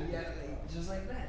Yeah, just like that.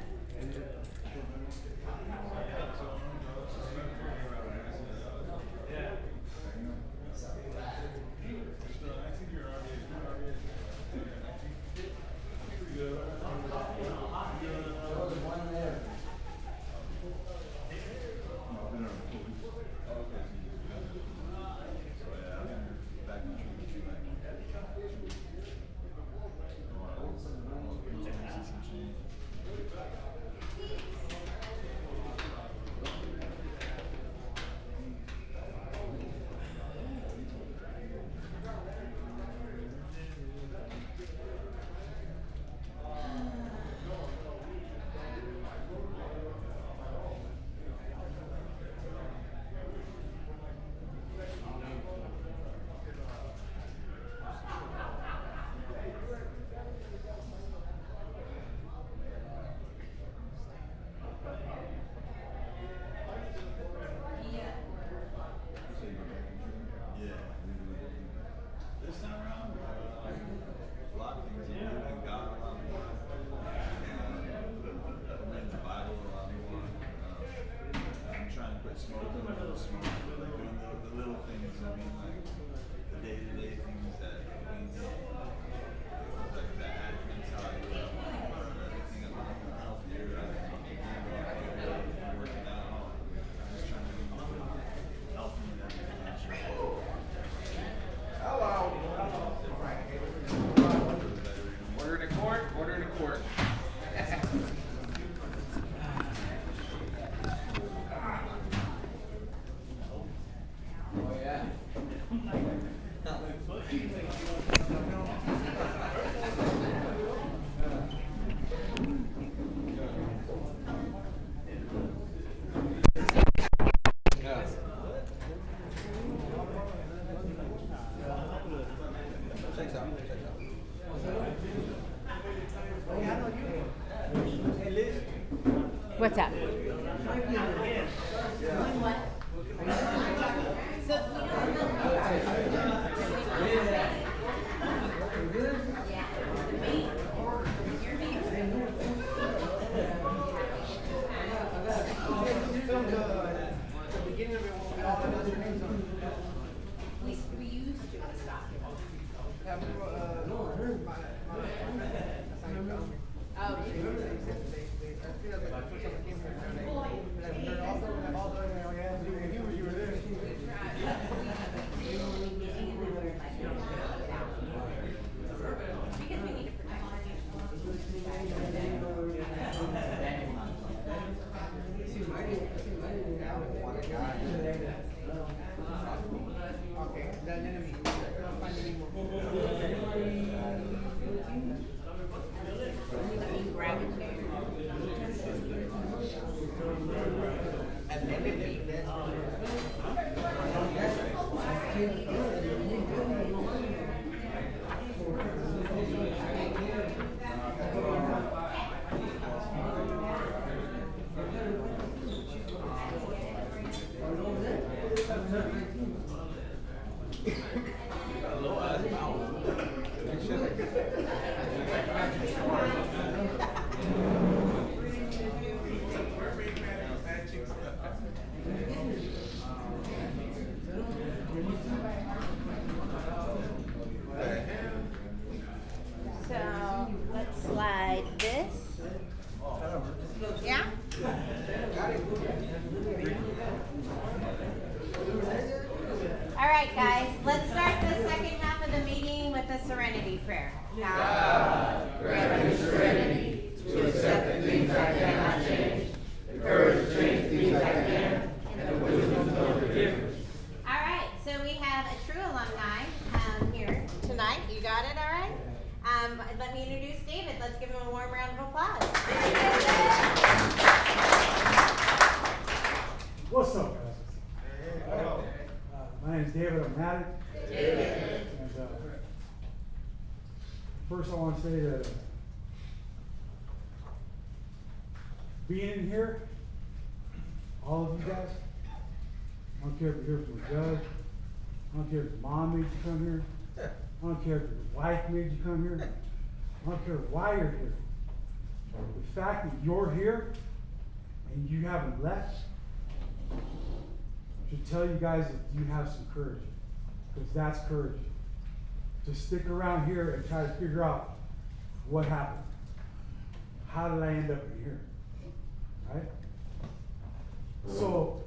What's up? We used to stop. So let's slide this. Yeah? All right, guys, let's start the second half of the meeting with a serenity prayer. God, grant me serenity to accept the things I cannot change, the courage to change things I can, and the wisdom to know the difference. All right, so we have a true alumni here tonight. You got it, all right? Let me introduce David. Let's give him a warm round of applause. What's up, guys? My name is David. I'm married. And first I want to say that being in here, all of you guys, I don't care if you're here from a judge, I don't care if your mom made you come here, I don't care if your wife made you come here, I don't care why you're here. The fact that you're here and you haven't left should tell you guys that you have some courage, because that's courage. To stick around here and try to figure out what happened. How did I end up in here? Right? So,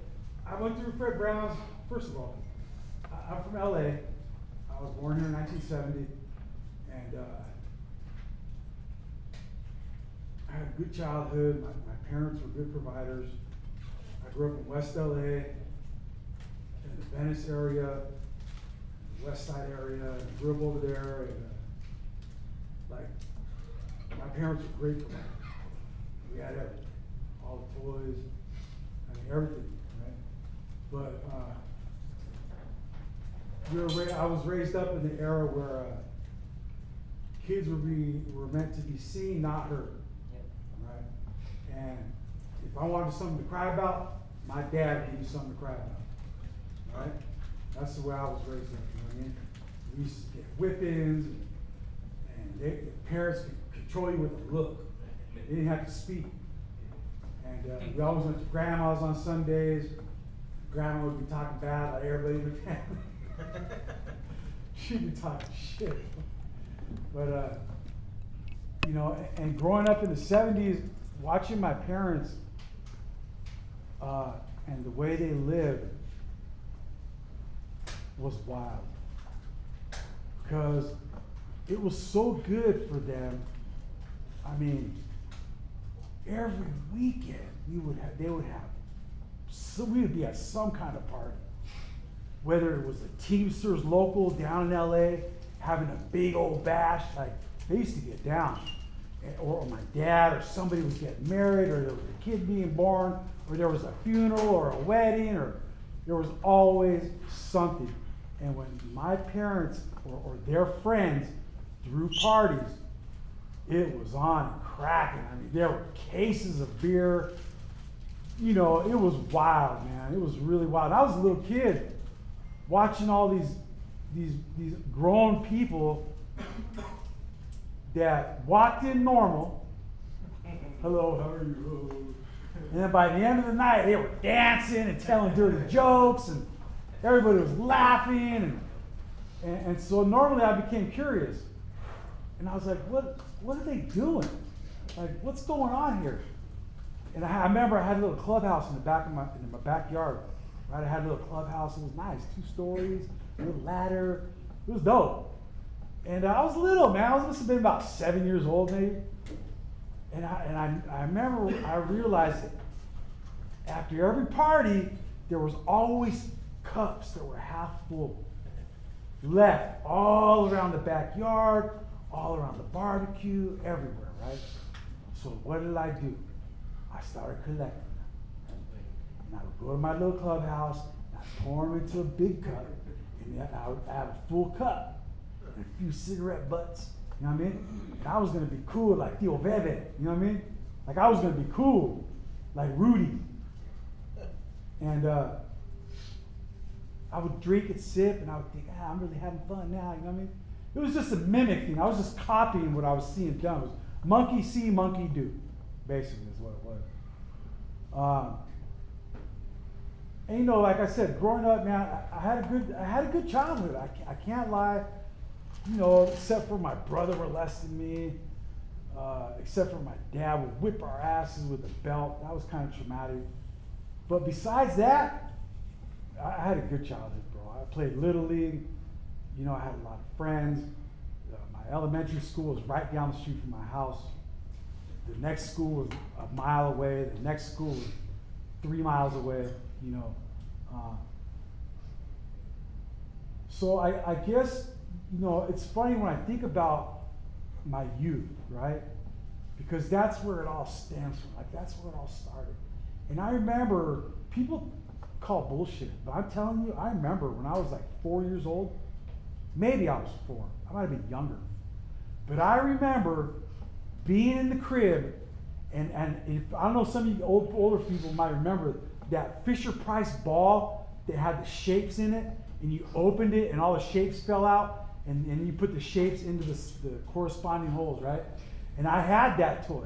I went through Fred Brown's, first of all, I'm from LA. I was born here in 1970, and I had a good childhood. My parents were good providers. I grew up in West LA, in the Venice area, the West Side area, and grew up over there. And my parents were great providers. We had everything, all the toys, I mean everything, right? But I was raised up in the era where kids were meant to be seen, not heard. Right? And if I wanted something to cry about, my dad gave me something to cry about. Right? That's the way I was raised up, you know what I mean? We used to get whippings, and the parents could control you with a look. They didn't have to speak. And we always went to grandma's on Sundays. Grandma would be talking bad about everybody in the family. She'd be talking shit. But, you know, and growing up in the 70s, watching my parents and the way they lived was wild. Because it was so good for them. I mean, every weekend we would be at some kind of party. Whether it was the Teamsters local down in LA having a big old bash, like they used to get down. Or my dad or somebody was getting married, or there was a kid being born, or there was a funeral or a wedding, or there was always something. And when my parents or their friends threw parties, it was on and cracking. I mean, there were cases of beer. You know, it was wild, man. It was really wild. I was a little kid watching all these grown people that walked in normal. Hello, how are you? And then by the end of the night, they were dancing and telling dirty jokes, and everybody was laughing. And so normally I became curious. And I was like, what are they doing? Like, what's going on here? And I remember I had a little clubhouse in my backyard. Right? I had a little clubhouse. It was nice, 2 stories, a little ladder. It was dope. And I was little, man. I must have been about 7 years old, maybe. And I remember I realized that after every party, there was always cups that were half full left all around the backyard, all around the barbecue, everywhere, right? So what did I do? I started collecting them. And I would go to my little clubhouse, and I'd pour them into a big cup, and I would have a full cup, and a few cigarette butts, you know what I mean? And I was going to be cool like Tio Bebe, you know what I mean? Like I was going to be cool, like Rudy. And I would drink and sip, and I would think, I'm really having fun now, you know what I mean? It was just a mimic thing. I was just copying what I was seeing done. It was monkey see, monkey do, basically is what it was. And you know, like I said, growing up, man, I had a good childhood. I can't lie. You know, except for my brother molesting me, except for my dad would whip our asses with a belt. That was kind of traumatic. But besides that, I had a good childhood, bro. I played Little League. You know, I had a lot of friends. My elementary school was right down the street from my house. The next school was a mile away. The next school was 3 miles away, you know. So I guess, you know, it's funny when I think about my youth, right? Because that's where it all stems from. Like, that's where it all started. And I remember, people call bullshit, but I'm telling you, I remember when I was like 4 years old, maybe I was 4, I might have been younger. But I remember being in the crib, and if, I don't know, some of you older people might remember that Fisher-Price ball that had the shapes in it, and you opened it and all the shapes fell out, and you put the shapes into the corresponding holes, right? And I had that toy.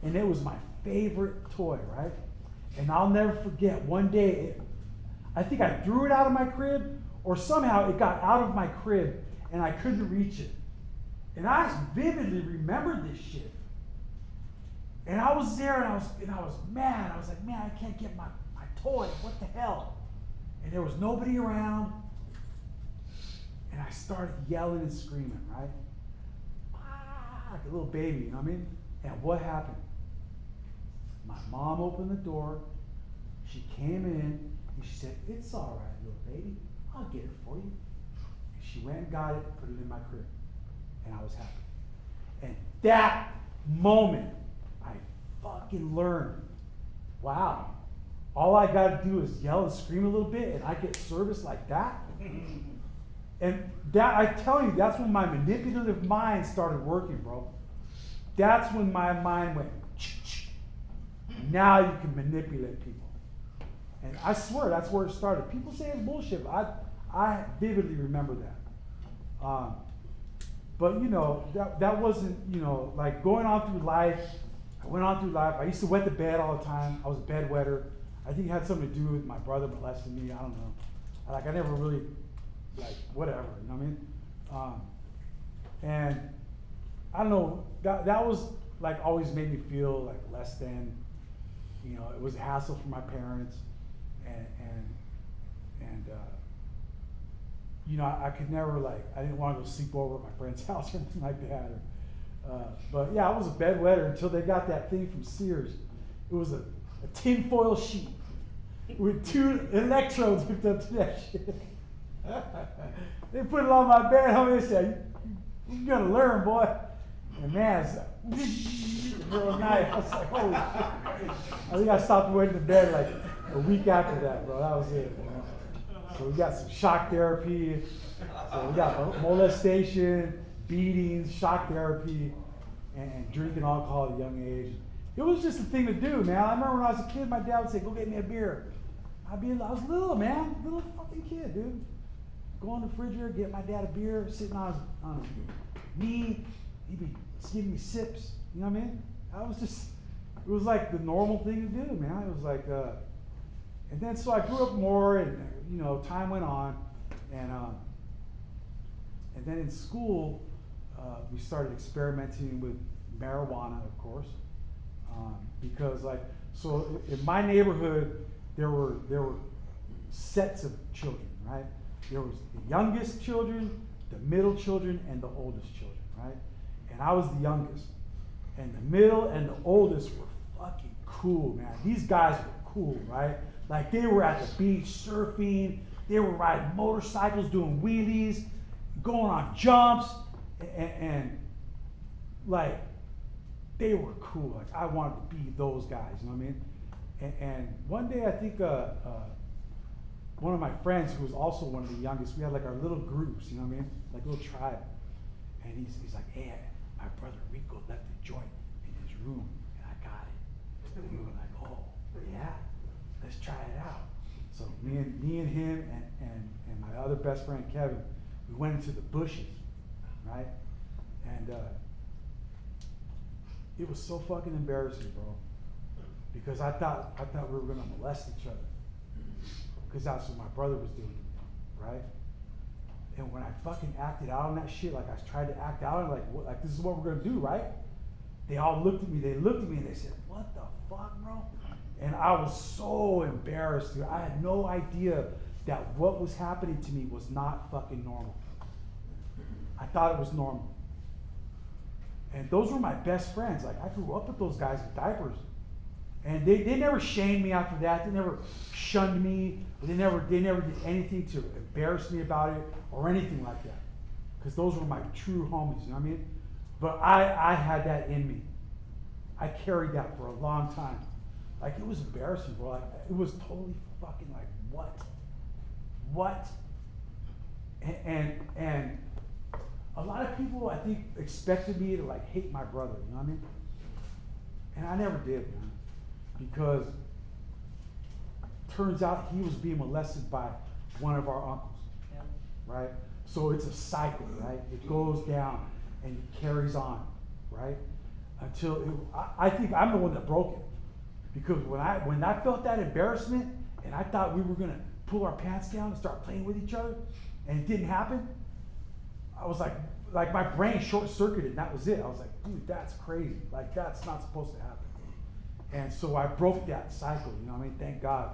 and it was my favorite toy, right? And I'll never forget, one day, I think I threw it out of my crib, or somehow it got out of my crib, and I couldn't reach it. And I vividly remember this shit. And I was there, and I was mad. I was like, man, I can't get my toy. What the hell? And there was nobody around. And I started yelling and screaming, right? Ah, like a little baby, you know what I mean? And what happened? My mom opened the door. She came in, and she said, it's all right, little baby. I'll get it for you. And she went and got it, put it in my crib. And I was happy. And that moment, I fucking learned, wow, all I gotta do is yell and scream a little bit and I get service like that? And that, I tell you, that's when my manipulative mind started working, bro. That's when my mind went, now you can manipulate people. And I swear, that's where it started. People say it's bullshit, but I vividly remember that. But you know, that wasn't, you know, like going on through life. I went on through life. I used to wet the bed all the time. I was a bedwetter. I think it had something to do with my brother molesting me. I don't know. Like I never really, like whatever, you know what I mean? And I don't know. That was like always made me feel like less than. You know, it was a hassle for my parents, and you know, I could never, like, I didn't want to go sleep over at my friend's house or anything like that. But yeah, I was a bedwetter until they got that thing from Sears. It was a tinfoil sheet with 2 electrodes hooked up to that shit. They put it on my bed, homie. They said, you're going to learn, boy. And man, it's like, real nice. I was like, holy shit. I think I stopped wetting the bed like a week after that, bro. That was it. So we got some shock therapy. So we got molestation, beatings, shock therapy, and drinking alcohol at a young age. It was just a thing to do, man. I remember when I was a kid, my dad would say, go get me a beer. I was little, man. Little fucking kid, dude. Go in the refrigerator, get my dad a beer, sitting on his knee. He'd be giving me sips. You know what I mean? It was like the normal thing to do, man. It was like, and then so I grew up more, and you know, time went on, and then in school, we started experimenting with marijuana, of course, because like, so in my neighborhood, there were sets of children, right? There was the youngest children, the middle children, and the oldest children, right? And I was the youngest, and the middle and the oldest were fucking cool, man. These guys were cool, right? Like they were at the beach surfing, they were riding motorcycles, doing wheelies, going on jumps, and like they were cool. Like I wanted to be those guys, you know what I mean? And one day I think one of my friends who was also one of the youngest, we had like our little groups, you know what I mean? Like a little tribe. And he's like, hey, my brother Rico left the joint in his room and I got it. And we were like, oh, yeah, let's try it out. So me and him and my other best friend Kevin, we went into the bushes, right? And it was so fucking embarrassing, bro. Because I thought we were gonna molest each other. Because that's what my brother was doing, right? And when I fucking acted out on that shit, like I tried to act out, like what, like this is what we're gonna do, right? They all looked at me. They looked at me and they said, "What the fuck, bro?" And I was so embarrassed, dude. I had no idea that what was happening to me was not fucking normal. I thought it was normal. And those were my best friends. Like I grew up with those guys in diapers. And they never shamed me after that. They never shunned me. They never did anything to embarrass me about it or anything like that. Because those were my true homies, you know what I mean? But I had that in me. I carried that for a long time. Like it was embarrassing, bro. Like, it was totally fucking like, what? And a lot of people, I think, expected me to like hate my brother, you know what I mean? And I never did, man. Because turns out he was being molested by one of our uncles, right? So it's a cycle, right? It goes down and it carries on, right? until I think I'm the one that broke it. Because when I felt that embarrassment and I thought we were gonna pull our pants down and start playing with each other, and it didn't happen, I was like my brain short-circuited, and that was it. I was like, dude, that's crazy. Like, that's not supposed to happen. And so I broke that cycle, you know what I mean? Thank God.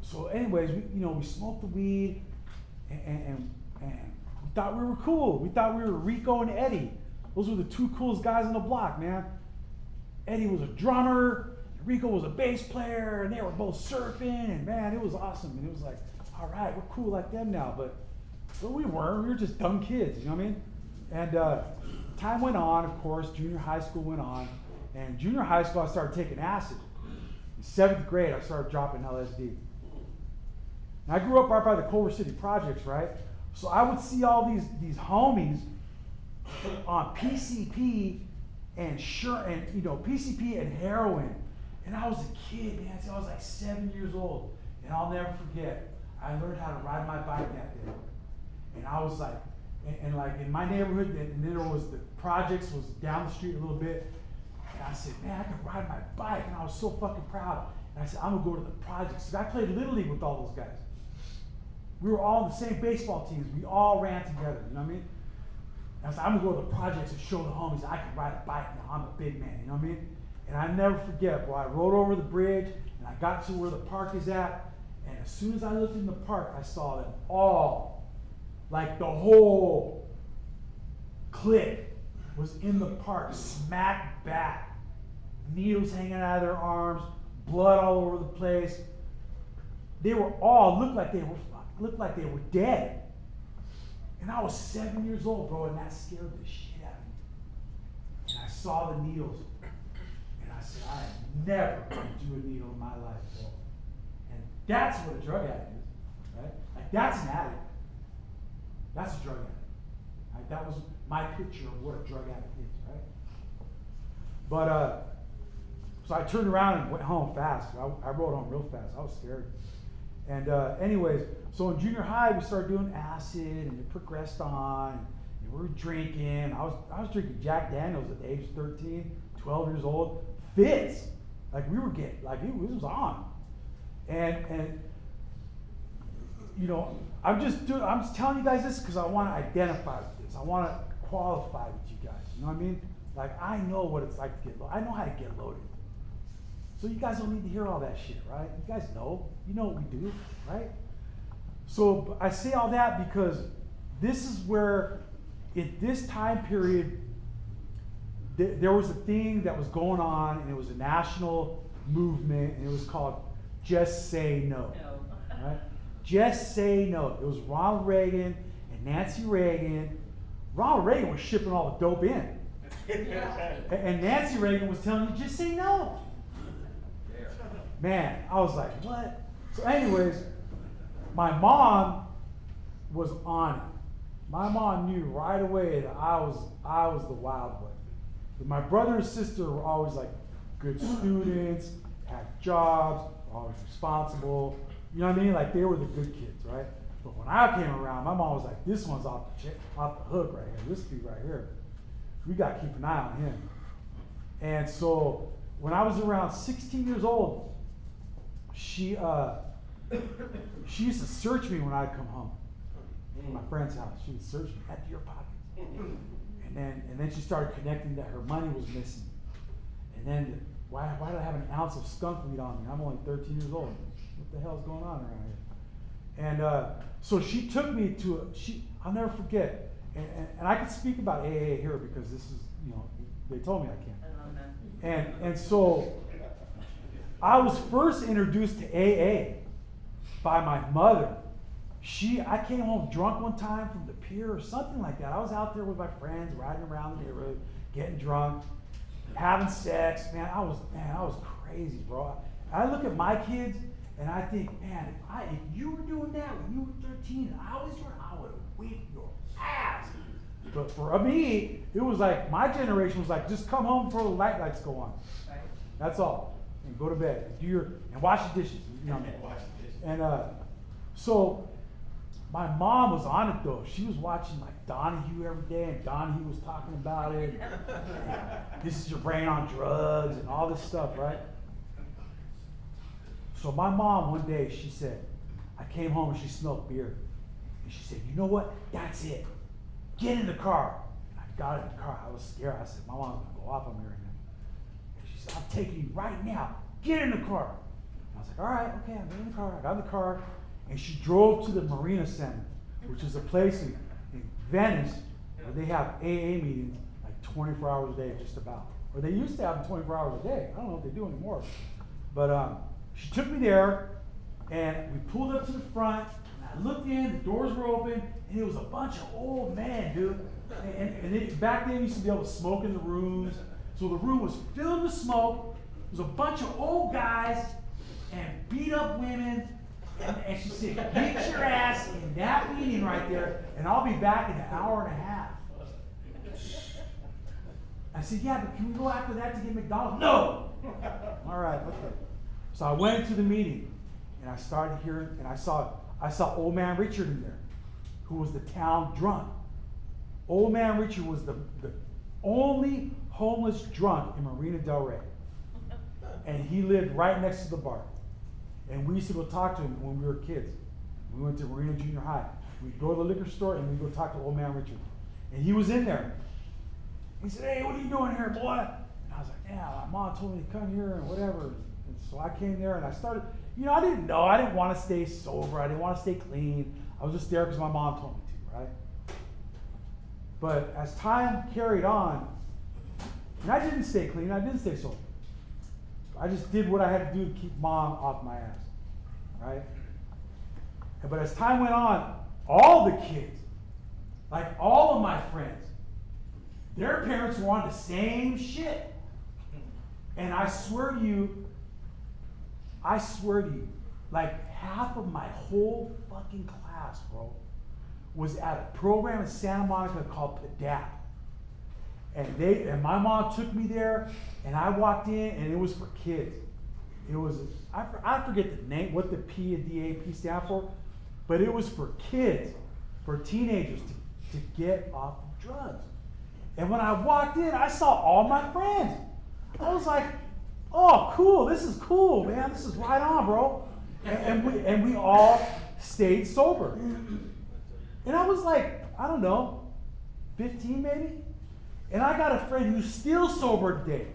So anyways, we smoked the weed, and we thought we were cool. We thought we were Rico and Eddie. Those were the two coolest guys on the block, man. Eddie was a drummer, Rico was a bass player, and they were both surfing, and man, it was awesome. And it was like, all right, we're cool like them now, but we weren't. We were just dumb kids, you know what I mean? And time went on, of course. Junior high school went on, and junior high school I started taking acid. In 7th grade, I started dropping LSD. And I grew up right by the Culver City projects, right? So I would see all these homies on PCP and PCP and heroin. And I was a kid, man. I was like 7 years old. And I'll never forget, I learned how to ride my bike that day. And I was like, and like in my neighborhood, and then there was the projects was down the street a little bit. And I said, man, I can ride my bike. And I was so fucking proud. And I said, I'm gonna go to the projects. So I played Little League with all those guys. We were all on the same baseball teams. We all ran together, you know what I mean? And I said, I'm gonna go to the projects and show the homies I can ride a bike now. I'm a big man, you know what I mean? And I never forget, boy, I rode over the bridge and I got to where the park is at. And as soon as I looked in the park, I saw them all, like the whole clique was in the park, smack back. Needles hanging out of their arms, blood all over the place. They were all, looked like they were dead. And I was 7 years old, bro, and that scared the shit out of me. And I saw the needles. And I said, I am never going to do a needle in my life, bro. And that's what a drug addict is, right? Like, that's an addict. That's a drug addict. Right? That was my picture of what a drug addict is, right? But, so I turned around and went home fast. I rode home real fast. I was scared. And anyways, so in junior high, we started doing acid, and it progressed on. And we were drinking. I was drinking Jack Daniels at the age of 13, 12 years old. Fits. Like, we were getting, like, it was on. And I'm just telling you guys this because I want to identify with this. I want to qualify with you guys. You know what I mean? Like, I know what it's like to get loaded. I know how to get loaded. So you guys don't need to hear all that shit, right? You guys know. You know what we do, right? So I say all that because this is where, at this time period, there was a thing that was going on, and it was a national movement, and it was called Just Say No. Right? Just Say No. It was Ronald Reagan and Nancy Reagan. Ronald Reagan was shipping all the dope in. And Nancy Reagan was telling you, just say no. Man, I was like, what? So anyways, my mom was on it. My mom knew right away that I was the wild one. But my brother and sister were always like good students, had jobs, were always responsible. You know what I mean? Like, they were the good kids, right? But when I came around, my mom was like, this one's off the hook right here. This dude right here. We got to keep an eye on him. And so when I was around 16 years old, she used to search me when I'd come home from my friend's house. She would search me, empty your pockets. And then she started connecting that her money was missing. And then, why do I have an ounce of skunk weed on me? I'm only 13 years old. What the hell's going on around here? And so she took me to I'll never forget. And I can speak about AA here because this is, they told me I can. And so I was first introduced to AA by my mother. I came home drunk one time from the pier or something like that. I was out there with my friends, riding around the neighborhood, getting drunk, having sex. Man, I was crazy, bro. I look at my kids and I think, man, if you were doing that when you were 13 and I was doing it, I would have whipped your ass. But for me, it was like, my generation was like, just come home before the lights go on. Right. That's all. And go to bed. And wash the dishes. You know what I mean? Wash the dishes. And so My mom was on it though. She was watching like Donahue every day, and Donahue was talking about it. This is your brain on drugs and all this stuff, right? So my mom one day, she said, I came home and she smelled beer. And she said, you know what? That's it. Get in the car. And I got in the car. I was scared. I said, my mom's going to go off on me right now. And she said, I'm taking you right now. Get in the car. And I was like, all right, okay, I'm in the car. I got in the car. And she drove to the Marina Center, which is a place in Venice where they have AA meetings like 24 hours a day, just about. Or they used to have them 24 hours a day. I don't know if they do anymore. But she took me there, and we pulled up to the front, and I looked in, the doors were open, and it was a bunch of old men, dude. And back then, you used to be able to smoke in the rooms. So the room was filled with smoke. There was a bunch of old guys and beat up women. And she said, get your ass in that meeting right there, and I'll be back in an hour and a half. I said, yeah, but can we go after that to get McDonald's? No! All right, okay. So I went into the meeting, and I started hearing, and I saw old man Richard in there, who was the town drunk. Old man Richard was the only homeless drunk in Marina Del Rey. And he lived right next to the bar. And we used to go talk to him when we were kids. We went to Marina Junior High. We'd go to the liquor store and we'd go talk to old man Richard. And he was in there. He said, hey, what are you doing here, boy? And I was like, yeah, my mom told me to come here and whatever. And so I came there and I started, I didn't know. I didn't want to stay sober. I didn't want to stay clean. I was just there because my mom told me to, right? But as time carried on, and I didn't stay clean. I didn't stay sober. I just did what I had to do to keep mom off my ass, right? But as time went on, all the kids, like all of my friends, their parents were on the same shit. And I swear to you, like half of my whole fucking class, bro, was at a program in Santa Monica called PADAP. And my mom took me there, and I walked in, and it was for kids. It was, I forget the name, what the P and DAP stand for, but it was for kids, for teenagers to get off of drugs. And when I walked in, I saw all my friends. I was like, oh, cool, this is cool, man. This is right on, bro. And we all stayed sober. And I was like, I don't know, 15 maybe? And I got a friend who's still sober today.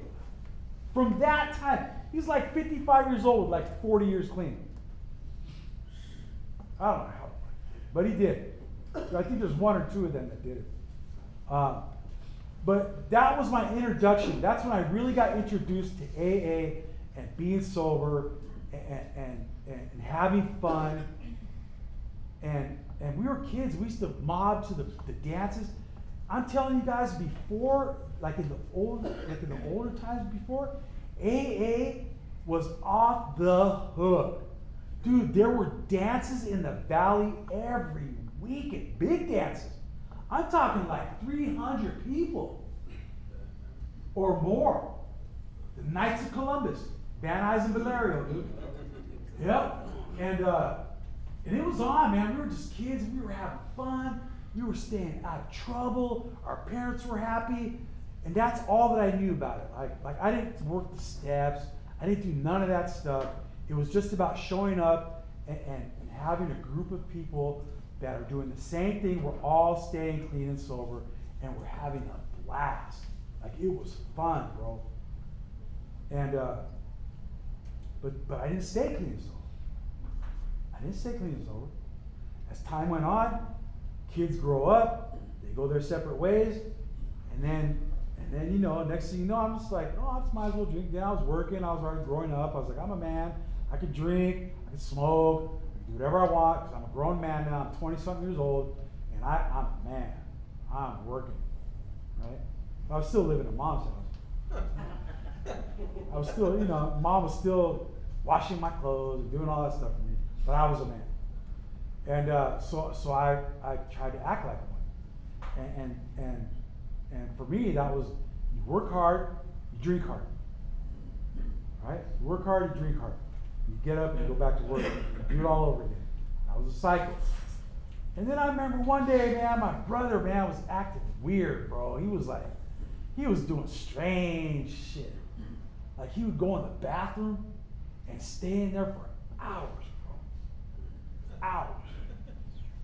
From that time, he's like 55 years old, like 40 years clean. I don't know how, but he did. I think there's one or two of them that did it. But that was my introduction. That's when I really got introduced to AA and being sober and having fun. And we were kids. We used to mob to the dances. I'm telling you guys, before, like in the older times before, AA was off the hook. Dude, there were dances in the valley every weekend, big dances. I'm talking like 300 people or more. The Knights of Columbus, Van Nuys and Valerio, dude. Yep. And it was on, man. We were just kids. We were having fun. We were staying out of trouble. Our parents were happy. And that's all that I knew about it. Like I didn't work the steps. I didn't do none of that stuff. It was just about showing up and having a group of people that are doing the same thing. We're all staying clean and sober, and we're having a blast. Like, it was fun, bro. And but I didn't stay clean and sober. I didn't stay clean and sober. As time went on, kids grow up, they go their separate ways, and then next thing you know, I'm just like, oh, I just might as well drink. Then I was working, I was already growing up. I was like, I'm a man. I could drink, I could smoke, I could do whatever I want, because I'm a grown man now. I'm 20-something years old, and I'm a man. I'm working, right? I was still living in mom's house. I was still, mom was still washing my clothes and doing all that stuff for me, but I was a man. And so I tried to act like one. And for me, that was, you work hard, you drink hard. Right? You work hard, you drink hard. You get up and you go back to work. You do it all over again. That was a cycle. And then I remember one day, man, my brother, man, was acting weird, bro. He was doing strange shit. Like he would go in the bathroom and stay in there for hours, bro. Hours.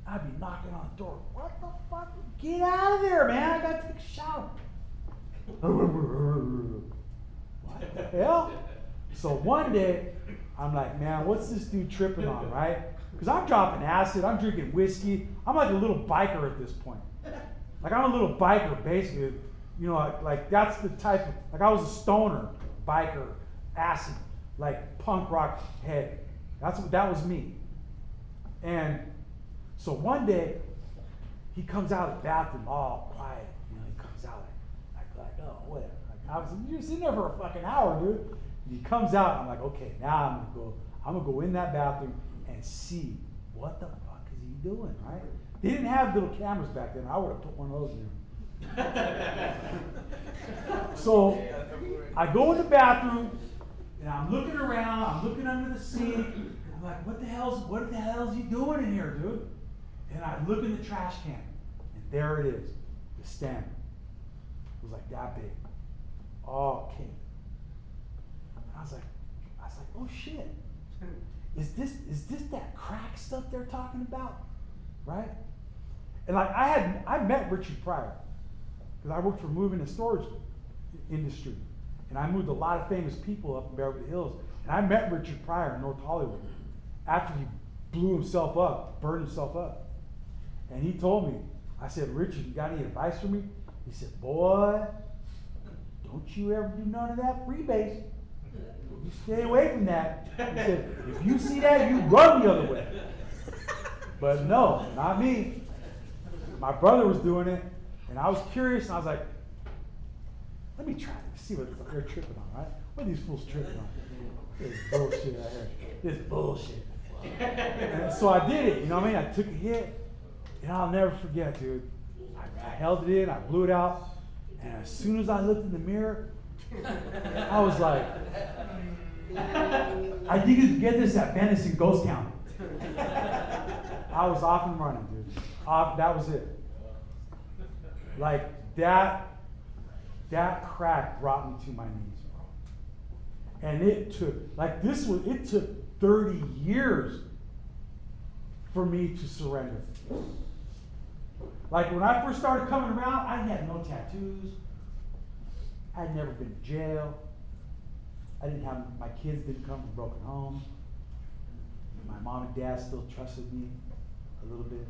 I'd be knocking on the door. What the fuck? Get out of there, man. I gotta take a shower. What the hell? So one day, I'm like, man, what's this dude tripping on, right? Because I'm dropping acid, I'm drinking whiskey. I'm like a little biker at this point. Like I'm a little biker, basically. You know, like that's the type of, like I was a stoner, biker, acid, like punk rock head. That was me. And so one day, he comes out of the bathroom all quiet. You know, he comes out like oh, whatever. Like, I was, you're sitting there for a fucking hour, dude. And he comes out, and I'm like, okay, now I'm gonna go in that bathroom and see what the fuck is he doing, right? They didn't have little cameras back then. I would have put one of those in there. So I go in the bathroom, and I'm looking around. I'm looking under the sink. I'm like, what the hell is he doing in here, dude? And I look in the trash can, and there it is, the stem. It was like that big. Oh, okay. And I was like, oh shit. Is this that crack stuff they're talking about? Right? And like I met Richard Pryor, because I worked for moving and storage industry. And I moved a lot of famous people up in Beverly Hills. And I met Richard Pryor in North Hollywood after he blew himself up, burned himself up. And he told me, I said, Richard, you got any advice for me? He said, boy, don't you ever do none of that freebase. You stay away from that. He said, if you see that, you run the other way. But no, not me. My brother was doing it, and I was curious, and I was like, let me try to see what they're tripping on, right? What are these fools tripping on? This bullshit out here. This bullshit. And so I did it, you know what I mean? I took a hit. And I'll never forget, dude. I held it in, I blew it out, and as soon as I looked in the mirror, I was like, I think you can get this at Venice in Ghost Town. I was off and running, dude. That was it. Like that crack brought me to my knees, bro. And it took 30 years for me to surrender. Like when I first started coming around, I had no tattoos. I'd never been to jail. My kids didn't come from broken homes. My mom and dad still trusted me a little bit.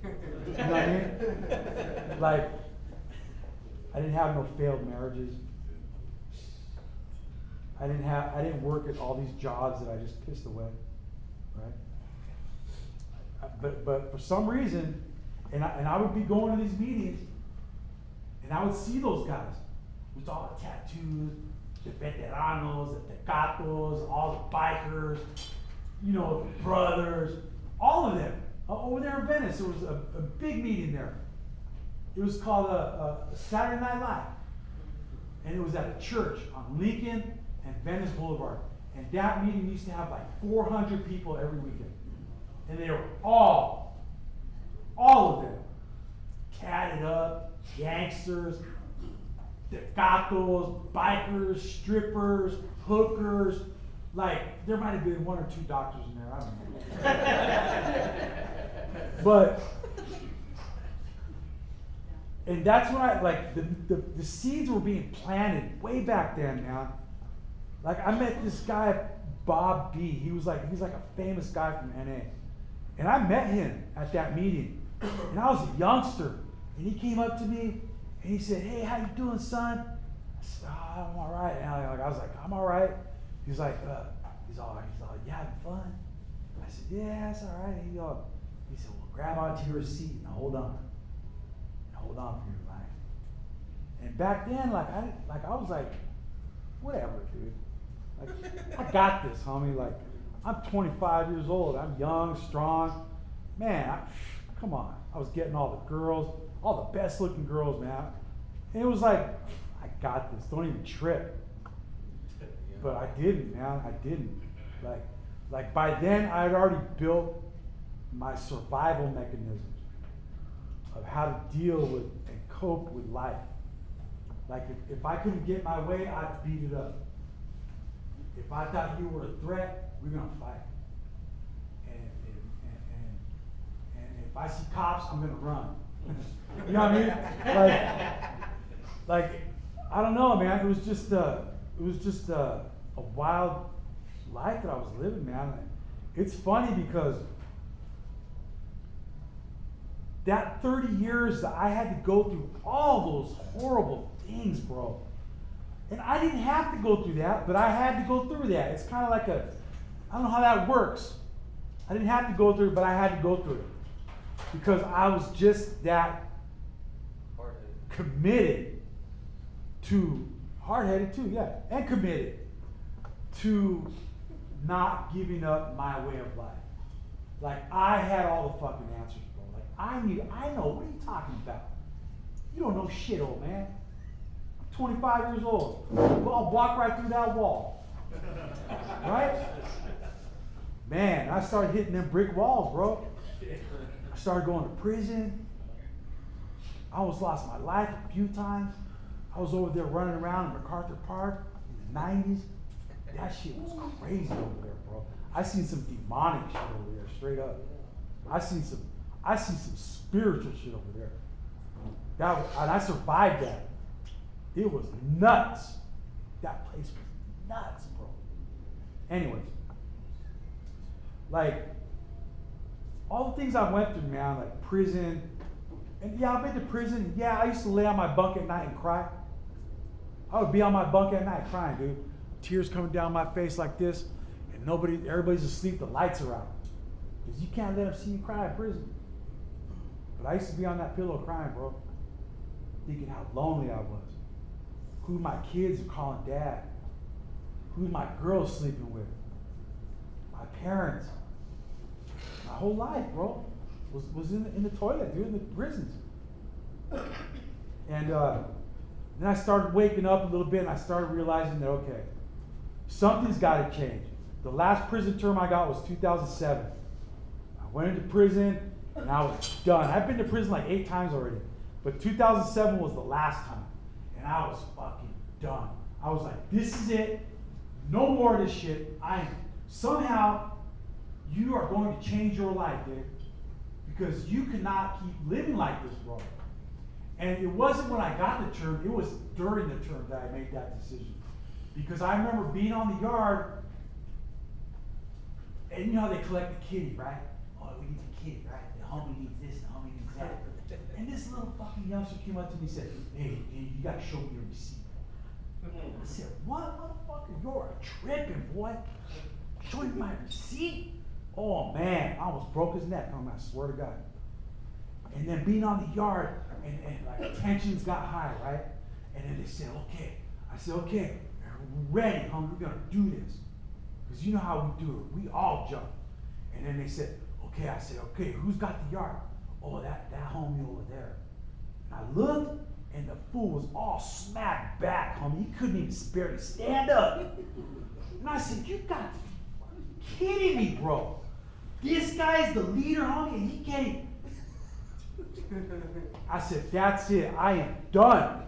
You know what I mean? Like, I didn't have no failed marriages. I didn't work at all these jobs that I just pissed away, right? But for some reason, and I would be going to these meetings, and I would see those guys with all the tattoos, the veteranos, the tecatos, all the bikers, you know, the brothers, all of them. Over there in Venice, there was a big meeting there. It was called a Saturday Night Live. And it was at a church on Lincoln and Venice Boulevard. And that meeting used to have like 400 people every weekend. And they were all of them, tatted up, gangsters, tecatos, bikers, strippers, hookers. Like, there might have been one or two doctors in there, I don't know. But, and that's when I, like, the seeds were being planted way back then, man. Like, I met this guy, Bob B. He's like a famous guy from NA. And I met him at that meeting. And I was a youngster. And he came up to me and he said, hey, how you doing, son? I said, oh, I'm all right. And I was like, I'm all right. He's like, he's all, you having fun? I said, yeah, it's all right. He said, well, grab onto your seat and hold on. And hold on for your life. And back then, I was like, whatever, dude. Like, I got this, homie. Like, I'm 25 years old. I'm young, strong. Man, come on. I was getting all the girls, all the best looking girls, man. And it was like, I got this. Don't even trip. But I didn't, man. I didn't. Like by then, I had already built my survival mechanisms of how to deal with and cope with life. Like if I couldn't get my way, I'd beat it up. If I thought you were a threat, we're gonna fight. And if I see cops, I'm gonna run. You know what I mean? Like I don't know, man. It was just a wild life that I was living, man. It's funny because that 30 years that I had to go through all those horrible things, bro. And I didn't have to go through that, but I had to go through that. It's kind of like I don't know how that works. I didn't have to go through it, but I had to go through it. Because I was just that committed to, hard-headed too, yeah, and committed to not giving up my way of life. Like, I had all the fucking answers, bro. Like, I know, what are you talking about? You don't know shit, old man. I'm 25 years old. I'll walk right through that wall. Right? Man, I started hitting them brick walls, bro. I started going to prison. I almost lost my life a few times. I was over there running around in MacArthur Park in the 90s. That shit was crazy over there, bro. I seen some demonic shit over there, straight up. I seen some spiritual shit over there. And I survived that. It was nuts. That place was nuts, bro. Anyways, like, all the things I went through, man, like prison. And yeah, I've been to prison. Yeah, I used to lay on my bunk at night and cry. I would be on my bunk at night crying, dude. Tears coming down my face like this, and everybody's asleep, the lights are out. Because you can't let them see you cry in prison. But I used to be on that pillow crying, bro. Thinking how lonely I was. Who my kids are calling dad. Who my girls sleeping with. My parents. My whole life, bro, was in the toilet, dude, in the prisons. And then I started waking up a little bit, and I started realizing that, okay, something's got to change. The last prison term I got was 2007. I went into prison, and I was done. I've been to prison like 8 times already, but 2007 was the last time, and I was fucking done. I was like, this is it. No more of this shit. Somehow, you are going to change your life, dude, because you cannot keep living like this, bro. And it wasn't when I got the term, it was during the term that I made that decision. Because I remember being on the yard, and you know how they collect the kitty, right? Oh, we need the kitty, right? The homie needs this, the homie needs that. And this little fucking youngster came up to me and said, hey, you gotta show me your receipt. I said, what, motherfucker? You're tripping, boy. Show you my receipt? Oh man, I almost broke his neck, I swear to God. And then being on the yard, and like tensions got high, right? And then they said, okay. I said, okay, we're ready, homie, we're gonna do this. Because you know how we do it, we all jump. And then they said, okay, I said, okay, who's got the yard? Oh, that homie over there. And I looked, and the fool was all smacked back, homie. He couldn't even barely stand up. And I said, you got to be kidding me, bro. This guy's the leader, homie, and he can't. I said, that's it. I am done.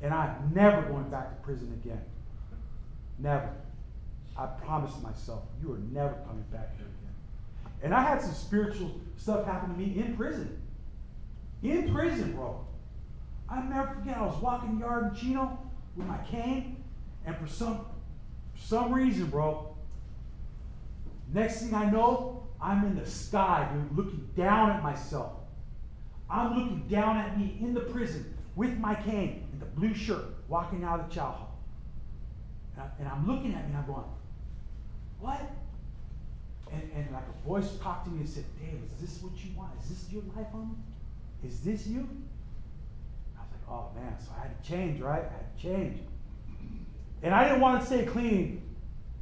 And I'm never going back to prison again. Never. I promised myself, you are never coming back here again. And I had some spiritual stuff happen to me in prison. In prison, bro. I'll never forget, I was walking the yard in Chino with my cane, and for some reason, bro, next thing I know, I'm in the sky, dude, looking down at myself. I'm looking down at me in the prison with my cane and the blue shirt, walking out of the chow hall. And I'm looking at me and I'm going, what? And like a voice talked to me and said, Dave, is this what you want? Is this your life, homie? Is this you? I was like, oh man, so I had to change, right? I had to change. And I didn't want to stay clean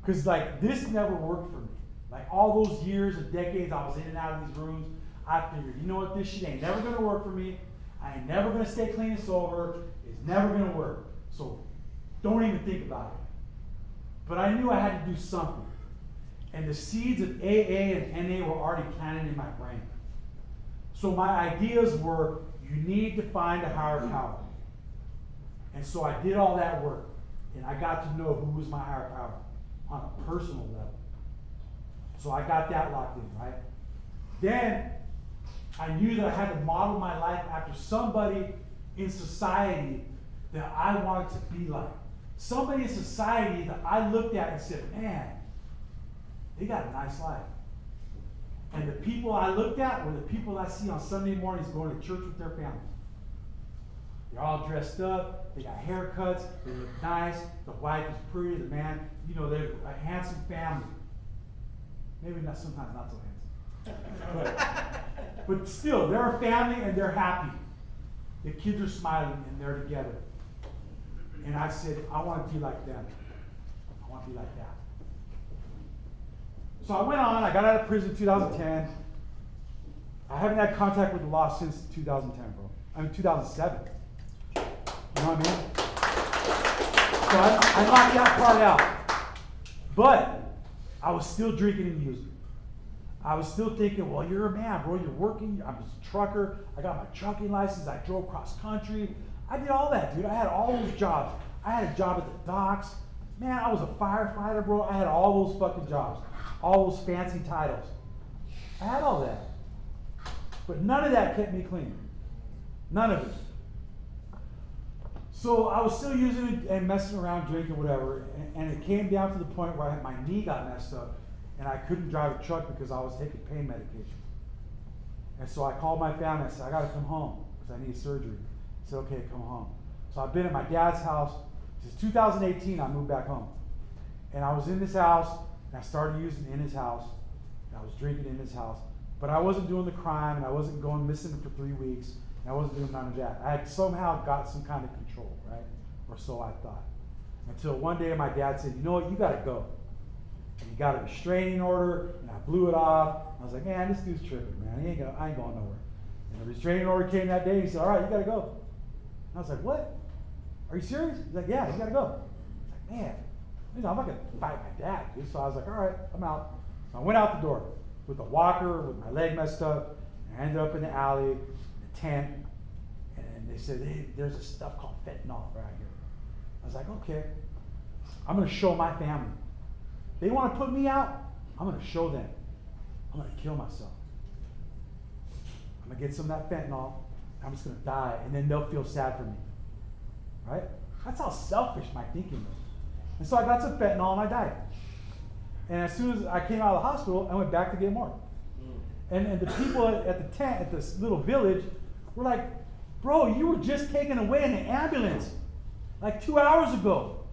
because like this never worked for me. Like all those years and decades I was in and out of these rooms, I figured, you know what, this shit ain't never gonna work for me. I ain't never gonna stay clean and sober. It's never gonna work. So don't even think about it. But I knew I had to do something. And the seeds of AA and NA were already planted in my brain. So my ideas were, you need to find a higher power. And so I did all that work. And I got to know who was my higher power on a personal level. So I got that locked in, right? Then I knew that I had to model my life after somebody in society that I wanted to be like. Somebody in society that I looked at and said, man, they got a nice life. And the people I looked at were the people I see on Sunday mornings going to church with their families. They're all dressed up, they got haircuts, they look nice, the wife is pretty, the man, you know, they're a handsome family. Maybe not, sometimes not so handsome. But still, they're a family and they're happy. The kids are smiling and they're together. And I said, I want to be like them. I want to be like that. So I went on, I got out of prison in 2010. I haven't had contact with the law since 2010, bro. I mean, 2007. You know what I mean? So I knocked that part out. But I was still drinking and using. I was still thinking, well, you're a man, bro. You're working. I'm just a trucker. I got my trucking license. I drove cross country. I did all that, dude. I had all those jobs. I had a job at the docks. Man, I was a firefighter, bro. I had all those fucking jobs. All those fancy titles. I had all that. But none of that kept me clean. None of it. So I was still using it and messing around, drinking, whatever. And it came down to the point where my knee got messed up. And I couldn't drive a truck because I was taking pain medication. And so I called my family. I said, I got to come home because I need surgery. I said, okay, come home. So I've been at my dad's house. Since 2018, I moved back home. And I was in this house, and I started using in his house. And I was drinking in his house. But I wasn't doing the crime, and I wasn't going missing for 3 weeks. And I wasn't doing none of that. I had somehow got some kind of control, right? Or so I thought. Until one day my dad said, you know what, you got to go. And he got a restraining order, and I blew it off. I was like, man, this dude's tripping, man. I ain't going nowhere. And the restraining order came that day, and he said, all right, you got to go. And I was like, what? Are you serious? He's like, yeah, you got to go. I was like, man, I'm not going to fight my dad, dude. So I was like, all right, I'm out. So I went out the door with a walker, with my leg messed up. And I ended up in the alley, in the tent, and they said, hey, there's this stuff called fentanyl right here. I was like, okay, I'm going to show my family. They want to put me out, I'm going to show them. I'm going to kill myself. I'm going to get some of that fentanyl. I'm just going to die, and then they'll feel sad for me. Right? That's how selfish my thinking was. And so I got some fentanyl, and I died. And as soon as I came out of the hospital, I went back to get more. And the people at the tent, at this little village, were like, bro, you were just taken away in an ambulance like 2 hours ago.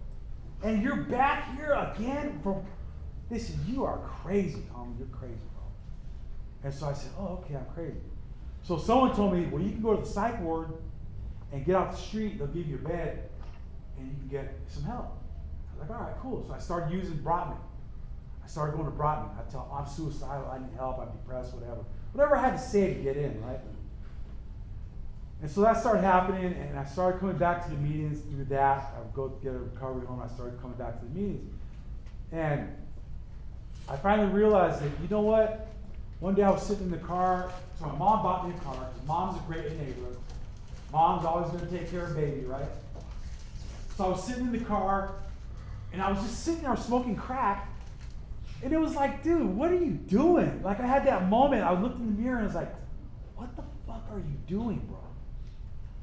And you're back here again? They said, you are crazy, Tommy. You're crazy, bro. And so I said, oh, okay, I'm crazy. So someone told me, well, you can go to the psych ward and get off the street. They'll give you a bed, and you can get some help. I was like, all right, cool. So I started using Brotman. I started going to Brotman. I tell them, I'm suicidal. I need help. I'm depressed, whatever. Whatever I had to say to get in, right? And so that started happening, and I started coming back to the meetings through that. I would go get a recovery home. I started coming back to the meetings. And I finally realized that, you know what? One day I was sitting in the car. So my mom bought me a car. Mom's a great enabler. Mom's always going to take care of baby, right? So I was sitting in the car, and I was just sitting there smoking crack. And it was like, dude, what are you doing? Like, I had that moment. I looked in the mirror, and I was like, what the fuck are you doing, bro?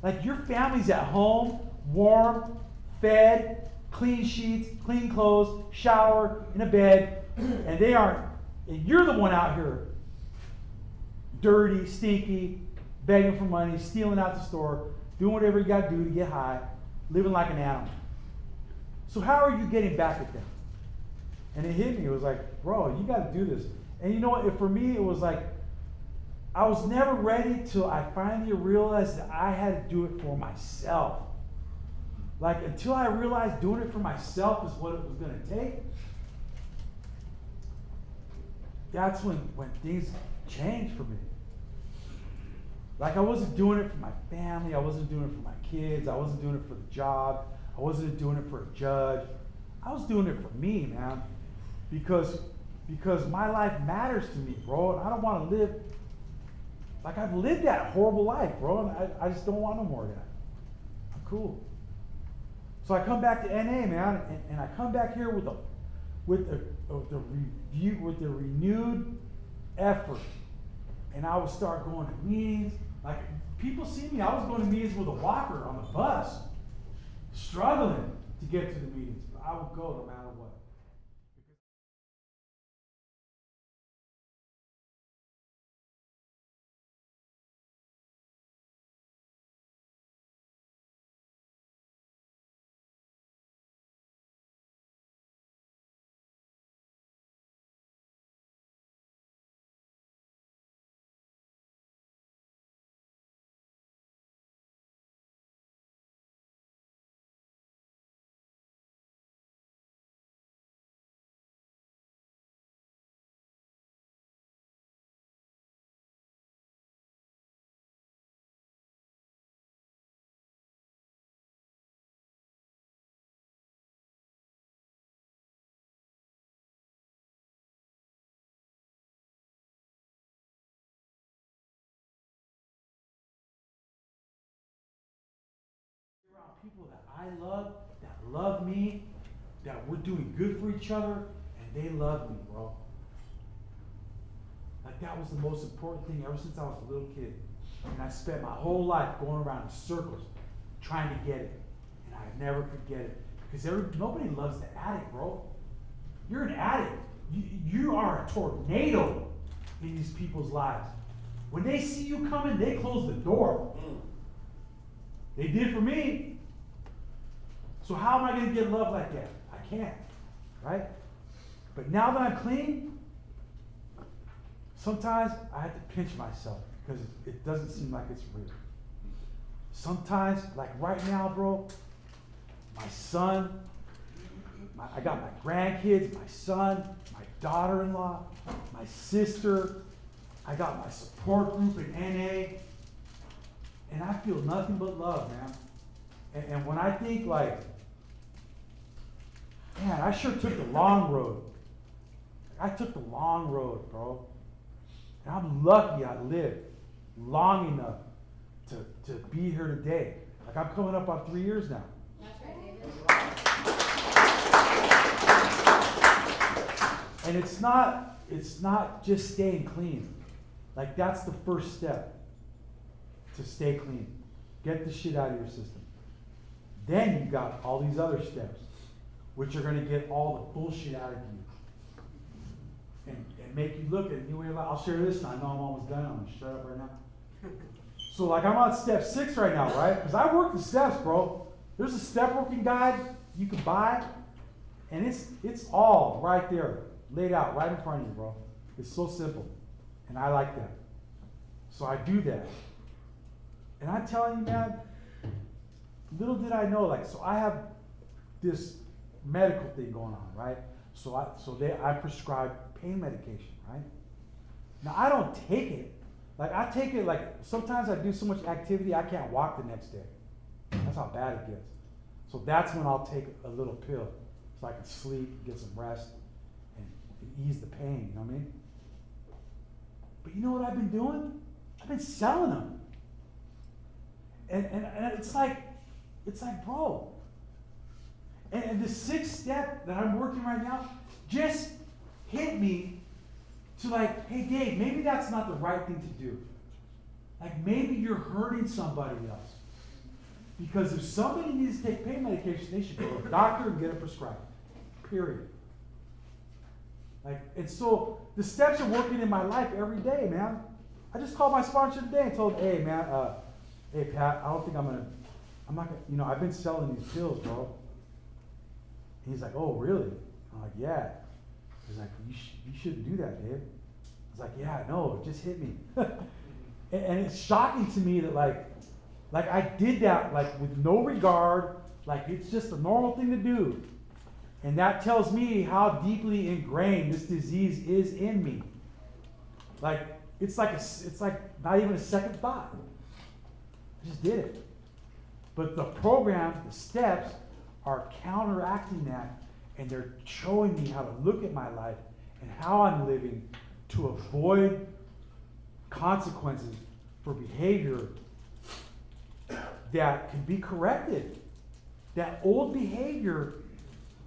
Like, your family's at home, warm, fed, clean sheets, clean clothes, shower, in a bed, and they aren't, and you're the one out here dirty, stinky, begging for money, stealing out the store, doing whatever you got to do to get high, living like an animal. So how are you getting back at them? And it hit me. It was like, bro, you got to do this. And you know what? For me, it was like, I was never ready till I finally realized that I had to do it for myself. Like, until I realized doing it for myself is what it was going to take, that's when things changed for me. Like, I wasn't doing it for my family. I wasn't doing it for my kids. I wasn't doing it for the job. I wasn't doing it for a judge. I was doing it for me, man. Because because my life matters to me, bro, and I don't want to live like I've lived that horrible life, bro, and I just don't want no more of that. I'm cool. So I come back to NA, man, and I come back here with the renewed effort, and I would start going to meetings. Like people see me, I was going to meetings with a walker on the bus, struggling to get to the meetings, but I would go no matter what. Around people that I love, that love me, that we're doing good for each other, and they love me, bro. Like that was the most important thing ever since I was a little kid. And I spent my whole life going around in circles trying to get it. And I never could get it. Because nobody loves the addict, bro. You're an addict. You are a tornado in these people's lives. When they see you coming, they close the door. They did for me. So how am I going to get love like that? I can't, right? But now that I'm clean, sometimes I have to pinch myself because it doesn't seem like it's real. Sometimes, like right now, bro, my son, I got my grandkids, my son, my daughter-in-law, my sister, I got my support group in NA, and I feel nothing but love, man. And when I think like, man, I sure took the long road. I took the long road, bro. And I'm lucky I lived long enough to be here today. Like I'm coming up on 3 years now. That's right, David. And it's not just staying clean. Like that's the first step to stay clean. Get the shit out of your system. Then you've got all these other steps, which are going to get all the bullshit out of you. And make you look at a new way of life. I'll share this now. I know I'm almost done. I'm going to shut up right now. So like I'm on step 6 right now, right? Because I work the steps, bro. There's a step working guide you can buy, and it's all right there, laid out right in front of you, bro. It's so simple, and I like that. So I do that. And I'm telling you, man, little did I know, like, so I have this medical thing going on, right? So I prescribe pain medication, right? Now I don't take it. Like I take it like sometimes I do so much activity I can't walk the next day. That's how bad it gets. So that's when I'll take a little pill so I can sleep, get some rest, and ease the pain, you know what I mean? But you know what I've been doing? I've been selling them. And it's like, bro. And the 6th step that I'm working right now just hit me to like, hey Dave, maybe that's not the right thing to do. Like maybe you're hurting somebody else. Because if somebody needs to take pain medication, they should go to a doctor and get it prescribed. Period. Like, and so the steps are working in my life every day, man. I just called my sponsor today and told him, hey man, hey Pat, I'm not gonna, I've been selling these pills, bro. And he's like, oh really? I'm like, yeah. He's like, you shouldn't do that, Dave. I was like, yeah, no, it just hit me. and it's shocking to me that like I did that like with no regard, like it's just a normal thing to do. And that tells me how deeply ingrained this disease is in me. Like it's like not even a second thought. I just did it. But the programs, the steps are counteracting that, and they're showing me how to look at my life and how I'm living to avoid consequences for behavior that can be corrected. That old behavior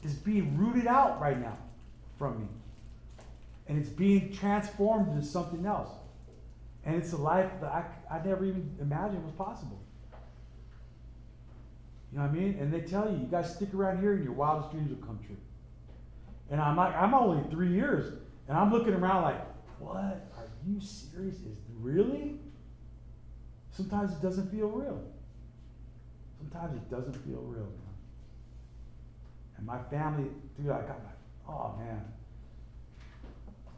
is being rooted out right now from me. And it's being transformed into something else. And it's a life that I never even imagined was possible. You know what I mean? And they tell you, you guys stick around here and your wildest dreams will come true. And I'm like, I'm only 3 years, and I'm looking around like, what? Are you serious? Really? Sometimes it doesn't feel real. Sometimes it doesn't feel real, man. And my family, dude, I got my, oh man.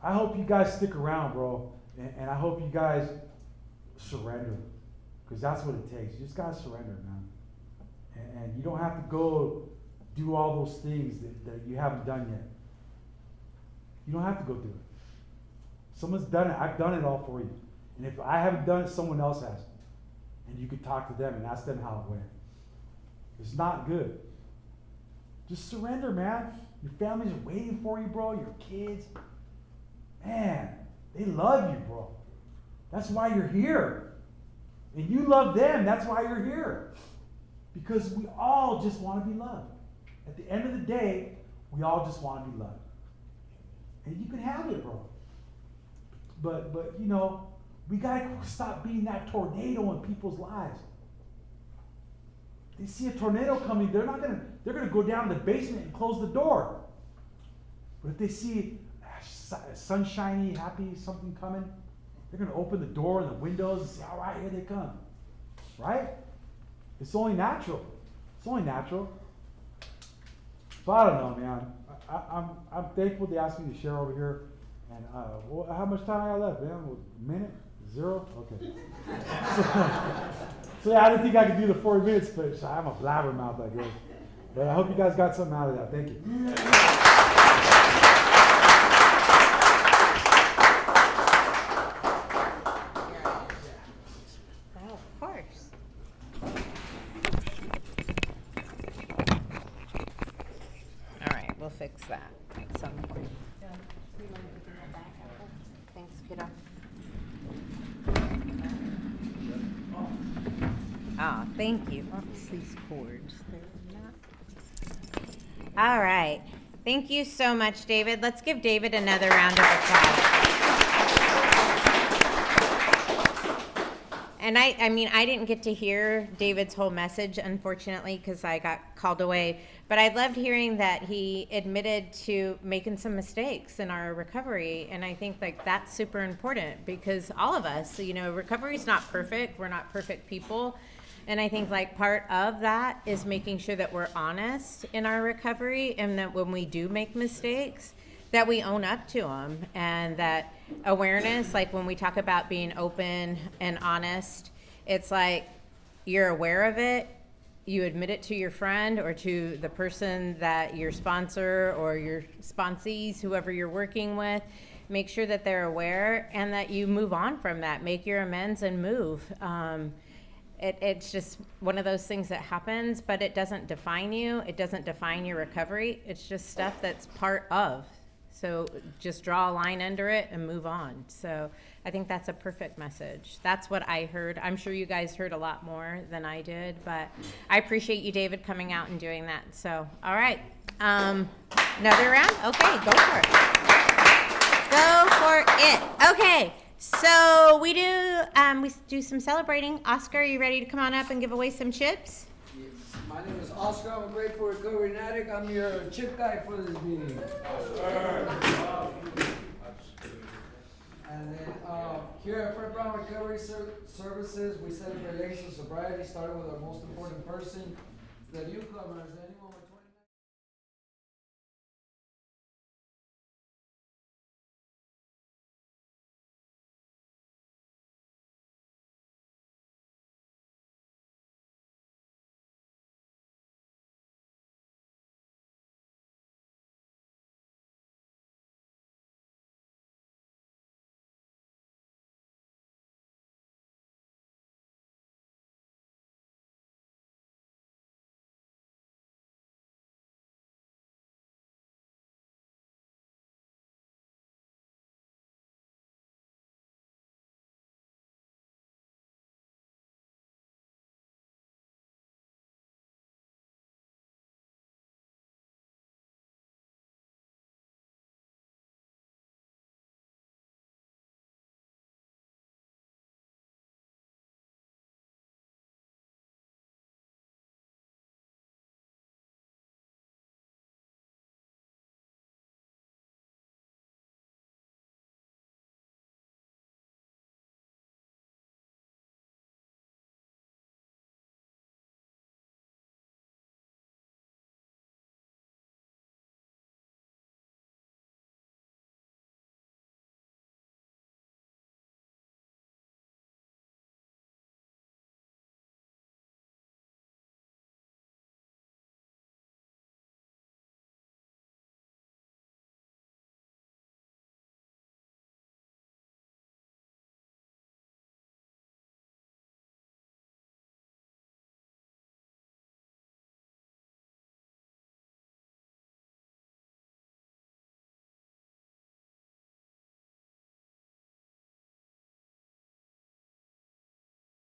I hope you guys stick around, bro. And I hope you guys surrender. Because that's what it takes. You just gotta surrender, man. And you don't have to go do all those things that you haven't done yet. You don't have to go do it. Someone's done it. I've done it all for you. And if I haven't done it, someone else has. And you can talk to them and ask them how it went. It's not good. Just surrender, man. Your families are waiting for you, bro. Your kids. Man, they love you, bro. That's why you're here. And you love them. That's why you're here. Because we all just want to be loved. At the end of the day, we all just want to be loved. And you can have it, bro. But you know, we gotta stop being that tornado in people's lives. They see a tornado coming, they're gonna go down to the basement and close the door. But if they see sunshiny, happy something coming, they're gonna open the door and the windows and say, all right, here they come. Right? It's only natural. It's only natural. So I don't know, man. I'm thankful they asked me to share over here. And how much time I got left, man? A minute? 0? Okay. So yeah, I didn't think I could do the 40 minutes, but I'm a blabbermouth, I guess. But I hope you guys got something out of that. Thank you. Oh, of course. All right, we'll fix that at some point. Thanks, kiddo. Oh, thank you. Oops, these cords. All right. Thank you so much, David. Let's give David another round of applause. And I mean, I didn't get to hear David's whole message, unfortunately, because I got called away. But I loved hearing that he admitted to making some mistakes in our recovery. And I think like that's super important because all of us, you know, recovery is not perfect. We're not perfect people. And I think like part of that is making sure that we're honest in our recovery and that when we do make mistakes, that we own up to them, and that awareness, like when we talk about being open and honest, it's like you're aware of it, you admit it to your friend or to the person that your sponsor or your sponsees, whoever you're working with, make sure that they're aware and that you move on from that, make your amends and move. It's just one of those things that happens, but it doesn't define you. It doesn't define your recovery. It's just stuff that's part of. So just draw a line under it and move on. So I think that's a perfect message. That's what I heard. I'm sure you guys heard a lot more than I did, but I appreciate you, David, coming out and doing that. So, all right. Another round? Okay, go for it. Go for it. Okay. So we do some celebrating. Oscar, are you ready to come on up and give away some chips? Yes. My name is Oscar. I'm a grateful recovery addict. I'm your chip guy for this meeting. And then here at Fred Brown Recovery Services, we celebrate days of sobriety, starting with our most important person, the newcomers. Anyone with